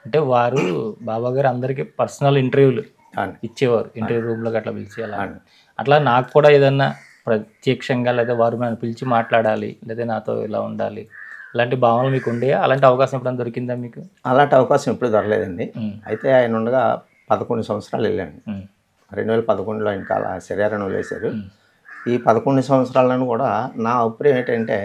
అంటే వారు బాబా గారు అందరికీ పర్సనల్ ఇంటర్వ్యూలు అవును. ఇచ్చేవారు. ఇంటర్వ్యూ రూమ్లోకి అట్లా పిలిచి అలా. అవును. అట్లా నాకు కూడా ఏదన్నా ప్రత్యక్షంగా లేదా వారు నన్ను పిలిచి మాట్లాడాలి లేదా నాతో ఇలా ఉండాలి అలాంటి భావనలు మీకు ఉండేయా? అలాంటి అవకాశం ఎప్పుడైనా దొరికిందా మీకు? అలాంటి అవకాశం ఎప్పుడు దొరకలేదండి. ఉమ్, అయితే ఆయన ఉండగా 11 సంవత్సరాలు వెళ్ళాను. ఉమ్, 2011లో ఆయన శరీరం వదిలేశారు. ఉమ్, ఈ 11 సంవత్సరాలను కూడా నా అభిప్రాయం ఏంటంటే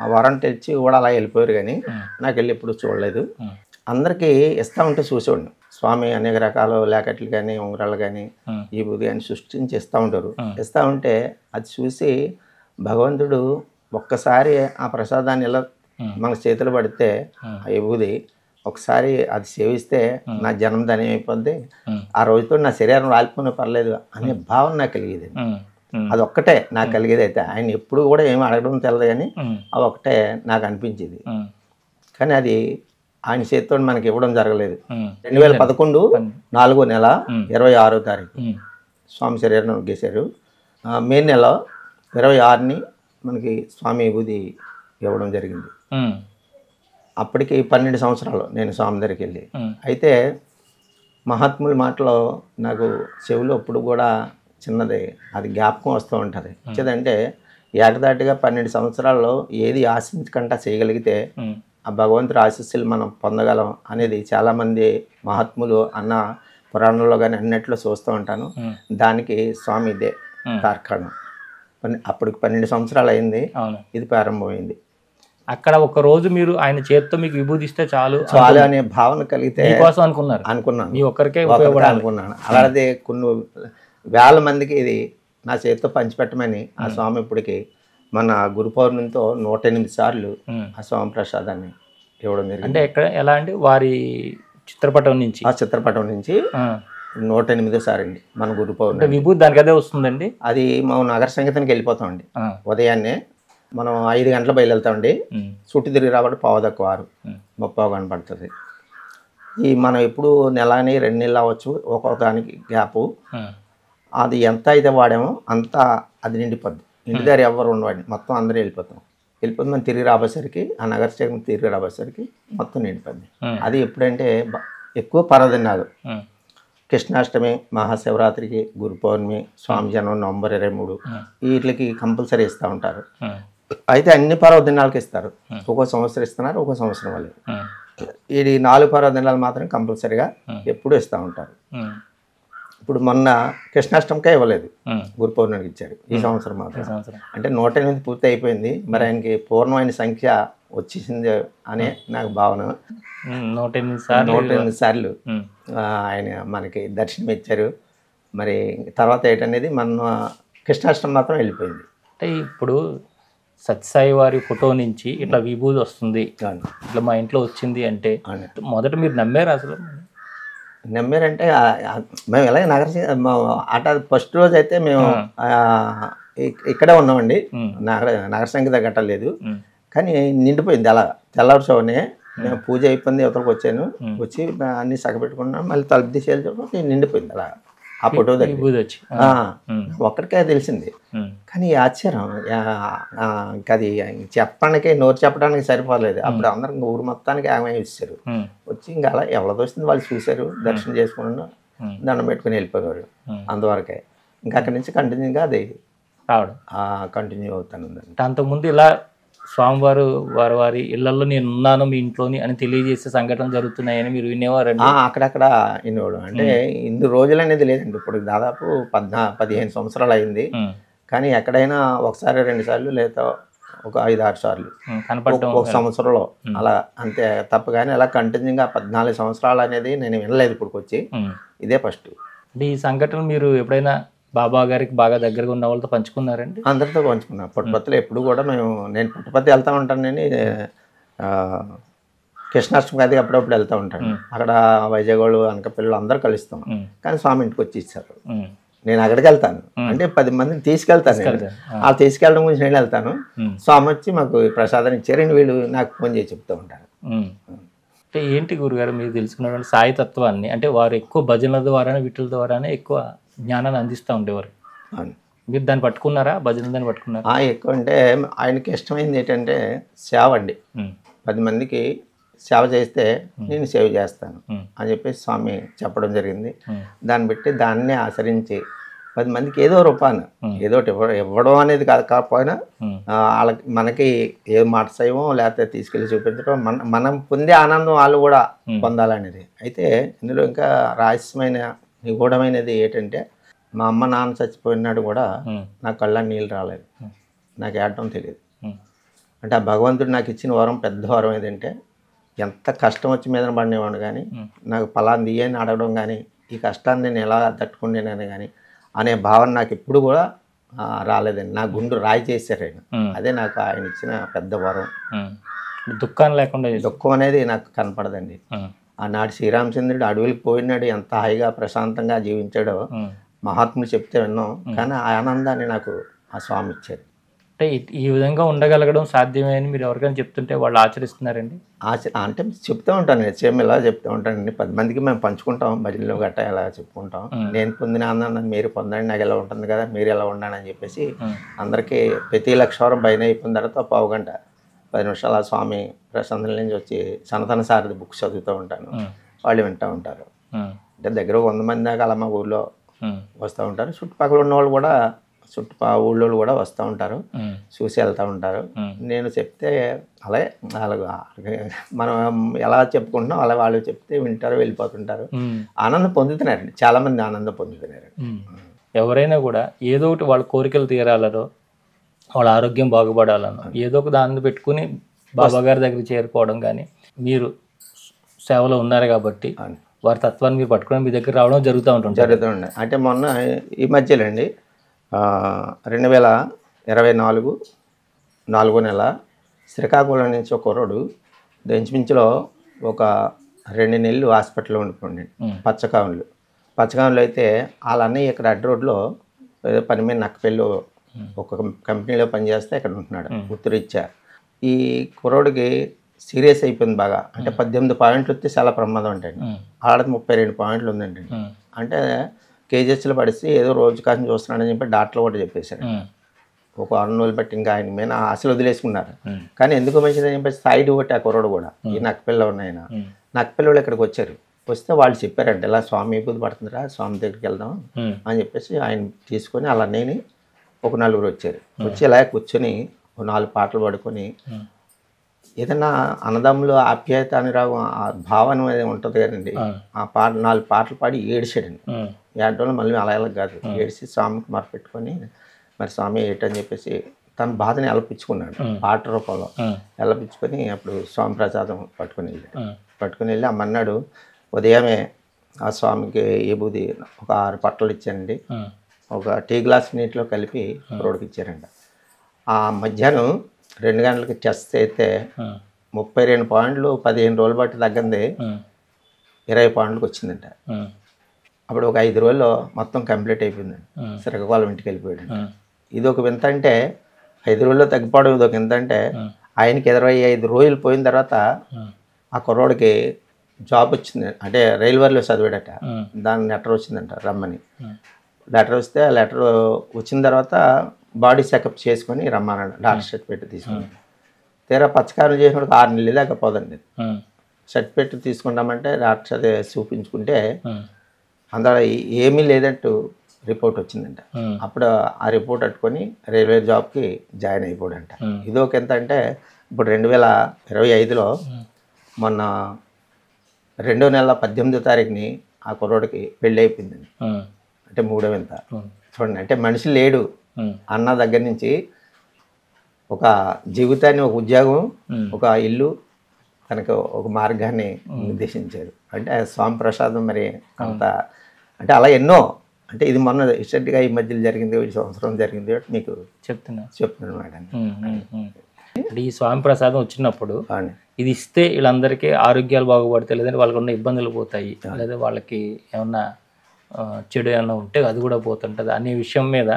ఆ వరం తెచ్చి కూడా అలా వెళ్ళిపోయారు, కానీ నాకు వెళ్ళి ఎప్పుడు చూడలేదు. ఉమ్, అందరికీ ఇస్తూ ఉంటే చూసేవాడిని. స్వామి అనేక రకాల లేకట్లు కానీ ఉంగరాలు కానీ ఉమ్, ఈ బుద్ధి కానీ సృష్టించి ఇస్తూ ఉంటారు. ఉమ్, ఇస్తూ ఉంటే అది చూసి భగవంతుడు ఒక్కసారి ఆ ప్రసాదాన్ని ఇలా ఉమ్, మన చేతులు పడితే ఉమ్, ఆ విభూది ఒకసారి అది సేవిస్తే నా జన్మ ధన్యం అయిపోద్ది, ఉమ్, ఆ రోజుతో నా శరీరం రాలిపోయినా పర్లేదు అనే భావన నాకు కలిగేది. ఉమ్, ఉమ్, అది ఒక్కటే నాకు కలిగేది. అయితే ఆయన ఎప్పుడు కూడా ఏమి అడగడం తెలియదు, కానీ ఉమ్, అది ఒకటే నాకు అనిపించేది. ఉమ్, కానీ అది ఆయన చేతితో మనకి ఇవ్వడం జరగలేదు. ఉమ్, 2011 4వ నెల 26వ తారీఖు ఉమ్, స్వామి శరీరం గీశారు. మే నెల 26ని మనకి స్వామి విభూది ఇవ్వడం జరిగింది. ఉమ్, అప్పటికి 12 సంవత్సరాలు నేను స్వామి దగ్గరికి వెళ్ళి. ఉమ్, అయితే మహాత్ముల మాటలో నాకు చెవిలో ఇప్పుడు కూడా చిన్నది అది జ్ఞాపకం వస్తూ ఉంటుంది. వచ్చేదంటే ఏకదాటిగా 12 సంవత్సరాల్లో ఏది ఆశించకుండా చేయగలిగితే ఉమ్, ఆ భగవంతుడి ఆశీస్సులు మనం పొందగలం అనేది చాలామంది మహాత్ములు అన్న పురాణంలో కానీ అన్నిట్లో చూస్తూ ఉంటాను. ఉమ్, దానికి స్వామి ఇదే తార్కాణం. అప్పటికి 12 సంవత్సరాలు అయింది, అవును. ఇది ప్రారంభమైంది. అక్కడ ఒక రోజు మీరు ఆయన చేతితో మీకు విభూదిస్తే చాలు చాలు అనే భావన కలిగితే మీకోసం అనుకున్నారు, అనుకున్నాను, మీ ఒక్కరికే ఒకరికే ఉపయోగపడాలి. అనుకున్నాను. అలాగే కొన్ని వేల మందికి ఇది నా చేతితో పంచిపెట్టమని ఆ స్వామి ఇప్పటికి మన గురు పౌర్ణమితో 108 సార్లు ఉమ్. ఆ స్వామి ప్రసాదాన్ని ఇవ్వడం జరిగింది. అంటే ఎక్కడ ఎలా అంటే వారి చిత్రపటం నుంచి ఆ చిత్రపటం నుంచి ఆ. 108 సారి అండి మన గురు అంటే పౌర్ణమి. విభూతి దానికి అదే వస్తుందండి. అది మనం నగర సంగీతానికి వెళ్ళిపోతామండి. ఆ. ఉదయాన్నే మనం 5 గంటల బయలుదేరుతామండి. ఉమ్, చుట్టూ తిరిగి రాబట్టి 5:15 ఉమ్, 30 గంట పడుతుంది. ఈ మనం ఎప్పుడు నెలని 2 నెలలు అవ్వచ్చు, ఒక్కొక్క దానికి గ్యాపు. ఉమ్, అది ఎంత అయితే వాడామో అంత అది నిండిపోద్ది. ఇంటి దగ్గర ఎవరు ఉండవాడిని, మొత్తం అందరూ వెళ్ళిపోతాం. వెళ్ళిపోతే మనం తిరిగి రాబోసరికి ఆ నగర సేవకు తిరిగి రాబోసరికి మొత్తం నిండిపోద్ది. అది ఎప్పుడంటే ఎక్కువ పర్వదినాలు, ఉమ్, కృష్ణాష్టమి, మహాశివరాత్రికి, గురు పౌర్ణమి, స్వామి జన్మ నవంబర్ 23 వీటికి కంపల్సరీ ఇస్తూ ఉంటారు. ఉమ్, అయితే అన్ని పర్వదినాలకి ఇస్తారు. ఒక్కో సంవత్సరం ఇస్తున్నారు, ఒక్కో సంవత్సరం వాళ్ళు. ఉమ్, ఇది 4 పర్వదినాలు మాత్రం కంపల్సరీగా ఎప్పుడూ ఇస్తూ ఉంటారు. ఉమ్, ఇప్పుడు మొన్న కృష్ణాష్టమికే ఇవ్వలేదు, ఉమ్, గురు పౌర్ణమికి ఇచ్చారు. ఈ సంవత్సరం మాత్రం సంవత్సరం. అంటే 108 పూర్తి అయిపోయింది. మరి ఆయనకి పూర్ణమైన సంఖ్య వచ్చేసింది అనే నాకు భావన. 108 సార్లు 108 సార్లు ఉమ్, ఆయన మనకి దర్శనం ఇచ్చారు. మరి తర్వాత ఏంటనేది మన కృష్ణాష్టమి మాత్రం వెళ్ళిపోయింది. అంటే ఇప్పుడు సత్యసాయి వారి ఫోటో నుంచి ఇట్లా విభూది వస్తుంది, అవును. ఇట్లా మా ఇంట్లో వచ్చింది అంటే అవును. మొదట మీరు నమ్మారు అసలు? నమ్మారంటే మేము ఎలాగ అట ఫస్ట్ రోజు అయితే మేము ఇక్కడే ఉన్నామండి. నగర సంగీత గట్టలేదు, ఉమ్, కానీ నిండిపోయింది. అలా తెల్లవారుజామునే నేను పూజ అయిపోయింది, అవతలకు వచ్చాను. వచ్చి అన్ని సగపెట్టుకున్నాను, మళ్ళీ తలుపు తీసేది నిండిపోయింది అలా ఆ ఫోటో దగ్గర. విభూది వచ్చి ఒక్కడికే తెలిసింది. ఉమ్, కానీ ఈ ఆశ్చర్యం ఇంకా అది చెప్పడానికి నోరు చెప్పడానికి సరిపోలేదు. అప్పుడు అందరం ఊరు మొత్తానికి ఆమె ఇచ్చారు. ఉమ్, వచ్చి ఇంకా అలా ఎవరితో వస్తుంది వాళ్ళు చూశారు, దర్శనం చేసుకున్నాను, దండం పెట్టుకుని వెళ్ళిపోయేవారు. అందువరకే ఇంకా అక్కడి నుంచి కంటిన్యూగా అది రావడం కంటిన్యూ అవుతాను. అంతకుముందు ఇలా స్వామివారు వారి ఇళ్లలో నేను ఉన్నాను మీ ఇంట్లోని అని తెలియజేసే సంఘటనలు జరుగుతున్నాయని మీరు వినేవారండి? అక్కడక్కడ వినేవాడు. అంటే ఇన్ని రోజులు అనేది లేదండి. ఇప్పుడు దాదాపు 15 సంవత్సరాలు అయింది. కానీ ఎక్కడైనా ఒకసారి 2 సార్లు లేదా ఒక 5-6 సార్లు కనపడటం ఒక సంవత్సరంలో అలా అంతే తప్ప. కానీ అలా కంటిన్యూగా 14 సంవత్సరాలు అనేది నేను వినలేదు. ఇప్పటికి వచ్చి ఇదే ఫస్ట్. అంటే ఈ సంఘటన మీరు ఎప్పుడైనా బాబా గారికి బాగా దగ్గరగా ఉన్న వాళ్ళతో పంచుకున్నారండి? అందరితో పంచుకున్నాను. పుట్టపర్తిలో ఎప్పుడు కూడా నేను పుట్టపర్తి వెళ్తూ ఉంటాను. నేను కృష్ణాష్టమి అది అప్పుడప్పుడు వెళ్తూ ఉంటాను. అక్కడ వైజాగ్ వాళ్ళు, అనకాపల్లి అందరూ కలుస్తాం. కానీ స్వామి ఇంటికి వచ్చి ఇచ్చారు. నేను అక్కడికి వెళ్తాను అంటే 10 మందిని తీసుకెళ్తాను. వాళ్ళు తీసుకెళ్ళడం గురించి నేను వెళ్తాను. స్వామి వచ్చి మాకు ప్రసాదం ఇచ్చారని వీళ్ళు నాకు ఫోన్ చేసి చెప్తూ ఉంటారు. అంటే ఏంటి గురుగారు మీరు తెలుసుకున్నటువంటి సాయి తత్వాన్ని? అంటే వారు ఎక్కువ భజనల ద్వారానే వీటిల ద్వారానే ఎక్కువ జ్ఞానాన్ని అందిస్తూ ఉండేవారు. మీరు దాన్ని పట్టుకున్నారా? భజన దాన్ని పట్టుకున్నారా? ఎక్కువ అంటే ఆయనకి ఇష్టమైంది ఏంటంటే సేవ అండి. 10 మందికి సేవ చేస్తే నేను సేవ చేస్తాను అని చెప్పేసి స్వామి చెప్పడం జరిగింది. దాన్ని బట్టి దాన్నే ఆచరించి 10 మందికి ఏదో రూపాన ఏదో ఇవ్వడం అనేది కాకపోయినా వాళ్ళకి మనకి ఏ మాట చేయమో లేకపోతే తీసుకెళ్ళి చూపించడం మనం పొందే ఆనందం వాళ్ళు కూడా పొందాలనేది. అయితే ఇందులో ఇంకా రహస్యమైన నిగూఢమైనది ఏంటంటే మా అమ్మ నాన్న చచ్చిపోయినాడు కూడా నా కళ్ళ నీళ్ళు రాలేదు, నాకు ఏడటం తెలియదు. అంటే ఆ భగవంతుడు నాకు ఇచ్చిన వరం పెద్ద వరం ఏదంటే ఎంత కష్టం వచ్చి మీద పడినేవాడు కానీ నాకు ఫలాంది అని అడగడం కానీ ఈ కష్టాన్ని నేను ఎలా తట్టుకునేనని కానీ అనే భావన నాకు ఎప్పుడు కూడా రాలేదండి. నా గుండు రాయి చేశారు ఆయన. అదే నాకు ఆయన ఇచ్చిన పెద్ద వరం. దుఃఖం లేకుండా దుఃఖం అనేది నాకు కనపడదండి. ఆనాడు శ్రీరామచంద్రుడు అడవులకు పోయినాడు, ఎంత హాయిగా ప్రశాంతంగా జీవించాడో మహాత్ములు చెప్తే విన్నాం. కానీ ఆ ఆనందాన్ని నాకు ఆ స్వామి ఇచ్చారు. అంటే ఈ విధంగా ఉండగలగడం సాధ్యమే అని మీరు ఎవరికైనా చెప్తుంటే వాళ్ళు ఆచరిస్తున్నారండి? అంటే చెప్తూ ఉంటాను, నిశ్చయం ఇలా చెప్తూ ఉంటానండి. 10 మందికి మేము పంచుకుంటాం, భజనలు గట్టా ఇలా చెప్పుకుంటాం. నేను పొందిన ఆనందాన్ని మీరు పొందండి, నాకు ఎలా ఉంటుంది కదా, మీరు ఎలా ఉండండి అని చెప్పేసి అందరికీ ప్రతి లక్షవరం పైన అయిపోయిన తర్వాత పావుగంట 10 నిమిషాలు ఆ స్వామి ప్రశాంతుల నుంచి వచ్చి సనాతన సారథి బుక్స్ చదువుతూ ఉంటాను. వాళ్ళు వింటూ ఉంటారు. అంటే దగ్గర 100 మంది దాకా అలా మా ఊళ్ళో వస్తూ ఉంటారు. చుట్టుపక్కల ఉన్న వాళ్ళు కూడా ఊళ్ళో కూడా వస్తూ ఉంటారు, చూసి వెళ్తూ ఉంటారు. నేను చెప్తే అలాగే మనం ఎలా చెప్పుకుంటున్నాం అలా వాళ్ళు చెప్తే వింటారు, వెళ్ళిపోతుంటారు. ఆనందం పొందుతున్నారండి, చాలా మంది ఆనందం పొందుతున్నారండి. ఎవరైనా కూడా ఏదో ఒకటి వాళ్ళ కోరికలు తీరాలనో వాళ్ళ ఆరోగ్యం బాగుపడాలనో ఏదో ఒక దాన్ని పెట్టుకుని బాబా గారి దగ్గర చేరుకోవడం కానీ మీరు సేవలో ఉన్నారు కాబట్టి వారి తత్వాన్ని మీరు పట్టుకొని మీ దగ్గర రావడం జరుగుతుండే. అంటే మొన్న ఈ మధ్యలో అండి 2024 4వ నెల శ్రీకాకుళం నుంచి ఒక కుర్రోడు ఇంచుమించులో ఒక 2 నెలలు హాస్పిటల్లో ఉండిపోండి. పచ్చకావులు అయితే వాళ్ళ అన్నయ్య ఇక్కడ అడ్డ రోడ్లో ఏదో పని మీద నక్కపెళ్ళు ఒక కంపెనీలో పనిచేస్తే ఇక్కడ ఉంటున్నాడు, ఉత్తరీత్యా. ఈ కుర్రోడికి సీరియస్ అయిపోయింది బాగా. అంటే 18 పాయింట్లు వస్తే చాలా ప్రమాదం అంటండి. ఆడది 32 పాయింట్లు ఉందండి. అంటే కేజెస్లో పడిసి ఏదో రోజు కాసం చూస్తున్నాడని చెప్పి డాక్టర్లు కూడా చెప్పేశారు. ఒక 6 రోజులు బట్టి ఇంకా ఆయన మీద ఆశలు వదిలేసుకున్నారు. కానీ ఎందుకు మంచిదని చెప్పేసి సైడ్ కొట్టి ఆ కుర్రోడు కూడా ఈ నక్కపిల్ల ఉన్నాయన నక్కపిల్లలు ఇక్కడికి వచ్చారు. వస్తే వాళ్ళు చెప్పారంటే ఇలా స్వామి ఇబ్బంది పడుతుందిరా, స్వామి దగ్గరికి వెళ్దాం అని చెప్పేసి ఆయన తీసుకొని అలా నేను ఒక 4 వచ్చారు. వచ్చి ఇలా కూర్చొని 4 పాటలు పడుకొని ఏదైనా అన్నదమ్ములు ఆప్యాయత అనురాగం ఆ భావన ఉంటుంది కదండి. ఆ 4 పాటలు పాడి ఏడిచాడండి. ఏడటంలో మళ్ళీ అలా కాదు, ఏడిసి స్వామికి మొరపెట్టుకొని మరి స్వామి ఏంటని చెప్పేసి తన బాధని ఎలపించుకున్నాడు పాట రూపంలో. ఎలపించుకొని అప్పుడు స్వామి ప్రసాదం పట్టుకుని వెళ్ళి అమ్మన్నాడు. ఉదయమే ఆ స్వామికి ఏ బూది ఒక 6 పట్టలు ఇచ్చానండి, ఒక టీ గ్లాస్ నీటిలో కలిపి రోడ్డుకి ఇచ్చారండి. ఆ మధ్యాహ్నం 2 గంటలకి టెస్ట్ అయితే 32 పాయింట్లు 15 రోజులు బట్టి తగ్గింది 20 పాయింట్లకు వచ్చిందంట. అప్పుడు ఒక 5 రోజుల్లో మొత్తం కంప్లీట్ అయిపోయిందండి. శ్రీకాకుళం ఇంటికి వెళ్ళిపోయాడు. ఇది ఒక వింత అంటే 5 రోజుల్లో తగ్గిపోవడం ఇది ఒక వింత అంటే ఆయనకి 25 రోజులు పోయిన తర్వాత ఆ కుర్రోడికి జాబ్ వచ్చింది. అంటే రైల్వేలో చదివాడట, దాని లెటర్ వచ్చిందంట రమ్మని. లెటర్ వస్తే ఆ లెటర్ వచ్చిన తర్వాత బాడీ చెకప్ చేసుకొని రమ్మన్నాడు, డాక్టర్ సర్టిఫికేట్ తీసుకుని. తీరా పచ్చకారం చేసినప్పుడు 6 నెలలు దాకా పోదండి. సర్టిఫికేట్ తీసుకుంటామంటే డాక్టర్ అదే చూపించుకుంటే అందులో ఏమీ లేదంటూ రిపోర్ట్ వచ్చిందంట. అప్పుడు ఆ రిపోర్ట్ పట్టుకొని రైల్వే జాబ్కి జాయిన్ అయిపోయాడంట. ఇదొక ఎంత అంటే ఇప్పుడు 2025లో మొన్న 2వ నెల 18వ తారీఖుని ఆ కుర్రోడికి పెళ్ళి అయిపోయిందండి. అంటే 3వ వింత చూడండి. అంటే మనిషి లేడు అన్న దగ్గర నుంచి ఒక జీవితాన్ని, ఒక ఉద్యోగం, ఒక ఇల్లు, తనకు ఒక మార్గాన్ని నిర్దేశించారు. అంటే స్వామి ప్రసాదం మరి అంత అంటే అలా ఎన్నో. అంటే ఇది మొన్న రీసెంట్గా ఈ మధ్యలో జరిగింది, ఈ సంవత్సరం జరిగింది మీకు చెప్తున్నాను మేడం. అంటే ఈ స్వామి ప్రసాదం వచ్చినప్పుడు ఇది ఇస్తే వీళ్ళందరికీ ఆరోగ్యాలు బాగుపడతాయి, లేదంటే వాళ్ళకు ఉన్న ఇబ్బందులు పోతాయి, లేదా వాళ్ళకి ఏమన్నా చెడు ఏమన్నా ఉంటే అది కూడా పోతుంటుంది అనే విషయం మీద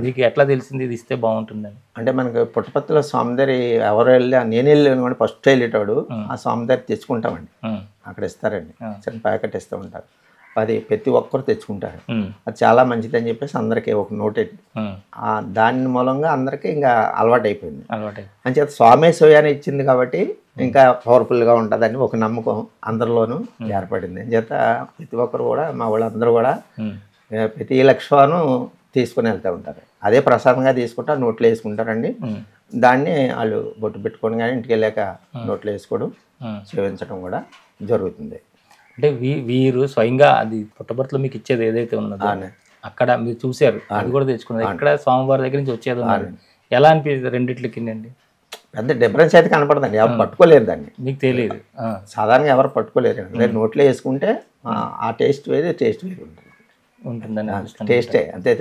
మీకు ఎట్లా తెలిసింది ఇది ఇస్తే బాగుంటుందని? అంటే మనకు పుట్టపర్తిలో స్వామి దగ్గర ఎవరు వెళ్ళి నేను వెళ్ళాను ఫస్ట్ వెళ్ళేటాడు ఆ స్వామి దగ్గర తెచ్చుకుంటామండి. అక్కడ ఇస్తారండి, చిన్న ప్యాకెట్ ఇస్తూ ఉంటారు. అది ప్రతి ఒక్కరు తెచ్చుకుంటారు. అది చాలా మంచిదని చెప్పేసి అందరికీ ఒక నోట్ దాని మూలంగా అందరికీ ఇంకా అలవాటు అయిపోయింది. అని చేత స్వామి సోయాన్ని ఇచ్చింది కాబట్టి ఇంకా పవర్ఫుల్గా ఉంటుందని ఒక నమ్మకం అందరిలోనూ ఏర్పడింది. చేత ప్రతి ఒక్కరు కూడా మా వాళ్ళందరూ కూడా ప్రతి లక్షను తీసుకుని వెళ్తూ ఉంటారు. అదే ప్రసాదంగా తీసుకుంటారు, నోట్లో వేసుకుంటారండి. దాన్ని వాళ్ళు బొట్టు పెట్టుకొని కానీ ఇంటికి వెళ్ళాక నోట్లో వేసుకోవడం సేవించడం కూడా జరుగుతుంది. అంటే వీరు స్వయంగా అది పుట్టబర్తలో మీకు ఇచ్చేది ఏదైతే ఉన్నదో అక్కడ మీరు చూశారు, అది కూడా తెచ్చుకున్నారు. ఇక్కడ స్వామివారి దగ్గర నుంచి వచ్చేది ఉన్నది. ఎలా అనిపించింది రెండిట్లకి అండి? పెద్ద డిఫరెన్స్ అయితే కనపడదండి, ఎవరు పట్టుకోలేరు దాన్ని. మీకు తెలియదు, సాధారణంగా ఎవరు పట్టుకోలేరు. అంటే నోట్లో వేసుకుంటే ఆ టేస్ట్ వేరే, టేస్ట్ వేరు ఉంటుందని ఉంటుందని టేస్టే అంతే.